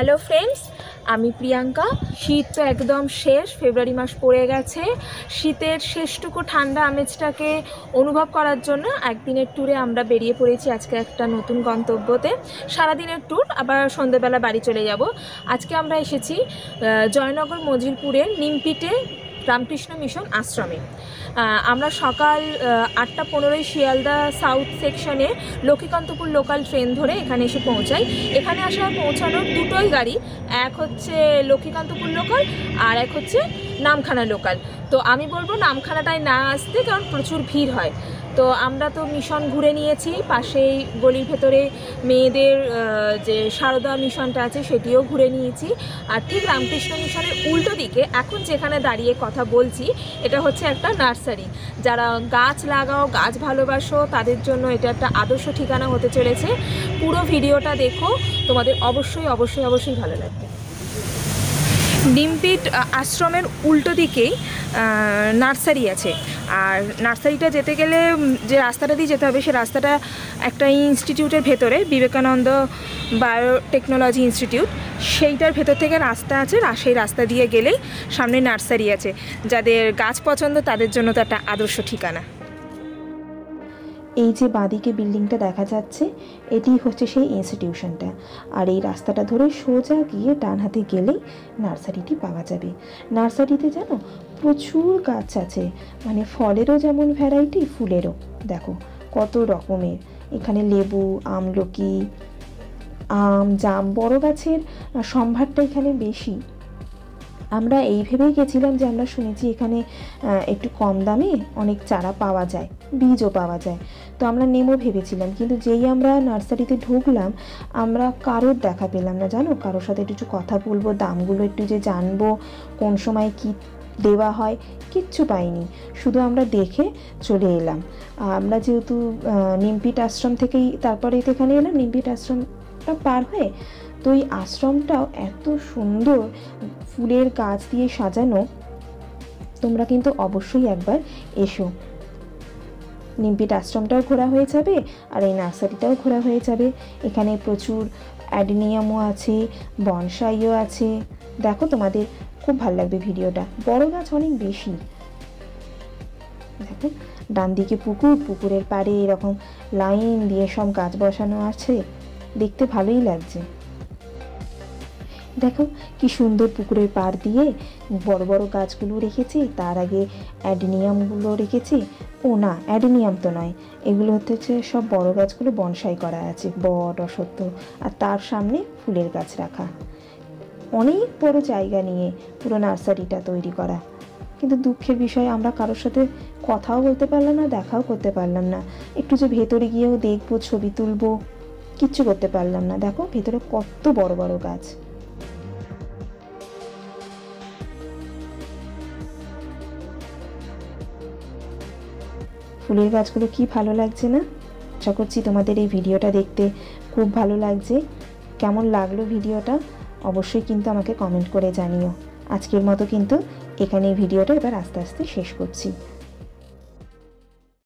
Hello friends, আমি প্রিয়াঙ্কা। শীত তো একদম শেষ, ফেব্রুয়ারি মাস পড়ে গেছে। শীতের শেষটুকু ঠান্ডা আমেজটাকে অনুভব করার জন্য একদিনের ট্যুরে আমরা বেরিয়ে পড়েছি আজকে একটা নতুন গন্তব্যতে। সারাদিনের ট্যুর, আবার সন্ধ্যেবেলা বাড়ি চলে যাব। আজকে আমরা এসেছি জয়নগর মজিলপুরের নিমপিটে রামকৃষ্ণ মিশন আশ্রমে। আমরা সকাল 8:15 শিয়ালদা সাউথ সেকশনে লক্ষ্মীকান্তপুর লোকাল ট্রেন ধরে এখানে এসে পৌঁছাই। এখানে পৌঁছানোর দুটোই গাড়ি, এক হচ্ছে লক্ষ্মীকান্তপুর লোকাল আর এক হচ্ছে নামখানা লোকাল। তো আমি বলবো নামখানাটায় না আসতে, কারণ প্রচুর ভিড় হয়। তো আমরা তো মিশন ঘুরে নিয়েছি, পাশেই গলির ভেতরে মেয়েদের যে সারদা মিশনটা আছে সেটিও ঘুরে নিয়েছি। আর ঠিক রামকৃষ্ণ মিশনের উল্টো দিকে এখন যেখানে দাঁড়িয়ে কথা বলছি, এটা হচ্ছে একটা নার্সারি। যারা গাছ লাগাও, গাছ ভালোবাসো, তাদের জন্য এটা একটা আদর্শ ঠিকানা হতে চলেছে। পুরো ভিডিওটা দেখো, তোমাদের অবশ্যই অবশ্যই অবশ্যই ভালো লাগবে। নিমপিট আশ্রমের উল্টো দিকেই নার্সারি আছে। আর নার্সারিটা যেতে গেলে যে রাস্তাটা দিয়ে যেতে হবে, সে রাস্তাটা একটা ইনস্টিটিউটের ভেতরে, বিবেকানন্দ বায়োটেকনোলজি ইনস্টিটিউট, সেইটার ভেতর থেকে রাস্তা আছে। আর সেই রাস্তা দিয়ে গেলেই সামনে নার্সারি আছে। যাদের গাছ পছন্দ তাদের জন্য তো একটা আদর্শ ঠিকানা। এই যে বাঁদিকে বিল্ডিংটা দেখা যাচ্ছে, এটি হচ্ছে সেই ইনস্টিটিউশনটা। আর এই রাস্তাটা ধরে সোজা গিয়ে ডান হাতে গেলেই নার্সারিটি পাওয়া যাবে। নার্সারিতে জানো প্রচুর গাছ আছে, মানে ফলেরও যেমন ভ্যারাইটি, ফুলেরও দেখো কত রকমের। এখানে লেবু, আমলকি, আম, জাম, বড় গাছের সম্ভারটা এখানে বেশি। আমরা এই ভেবেই গেছিলাম যে আমরা শুনেছি এখানে একটু কম দামে অনেক চারা পাওয়া যায়, বীজও পাওয়া যায়। তো আমরা নেবো ভেবেছিলাম, কিন্তু যেই আমরা নার্সারিতে ঢুকলাম আমরা কারোর দেখা পেলাম না, জানো। কারোর সাথে একটু কথা বলবো, দামগুলো একটু যে জানবো, কোন সময় কি দেওয়া হয়, কিচ্ছু পাইনি। শুধু আমরা দেখে চলে এলাম। আমরা যেহেতু নিমপিট আশ্রম থেকেই তারপরে এখানে এলাম, নিমপিট আশ্রমটা পার হয়ে। তো এই আশ্রমটাও এত সুন্দর ফুলের গাছ দিয়ে সাজানো, তোমরা কিন্তু অবশ্যই একবার এসো। নিমপিট আশ্রমটাও ঘোরা হয়ে যাবে আর এই নার্সারিটাও ঘোরা হয়ে যাবে। এখানে প্রচুর অ্যাডেনিয়ামও আছে, বনসাইও আছে। দেখো, তোমাদের খুব ভালো লাগবে ভিডিওটা। বড় গাছ অনেক বেশি। দেখো ডান দিকে পুকুর, পুকুরের পাড়ে এরকম লাইন দিয়ে সব গাছ বসানো আছে, দেখতে ভালোই লাগছে। দেখো কি সুন্দর পুকুরের পাড় দিয়ে বড় বড় গাছগুলো রেখেছি, তার আগে অ্যাডেনিয়ামগুলো রেখেছি। ও না, অ্যাডেনিয়াম তো নয়, এগুলো হচ্ছে সব বড় গাছগুলো বনসাই করা আছে, বট, অশ্বত্থ। আর তার সামনে ফুলের গাছ রাখা। অনেক বড় জায়গা নিয়ে পুরো নার্সারিটা তৈরি করা। কিন্তু দুঃখের বিষয়, আমরা কারোর সাথে কথাও বলতে পারলাম না, দেখাও করতে পারলাম না। একটু যে ভেতরে গিয়েও দেখবো, ছবি তুলবো, কিচ্ছু করতে পারলাম না। দেখো ভেতরে কত বড় বড় গাছ। ফুলের গাছগুলো কি ভালো লাগছে না? আশা করছি তোমাদের এই ভিডিওটা দেখতে খুব ভালো লাগছে। কেমন লাগলো ভিডিওটা অবশ্যই কিন্তু আমাকে কমেন্ট করে জানিও। আজকের মতো কিন্তু এখানে ভিডিওটা এবার আস্তে আস্তে শেষ করছি।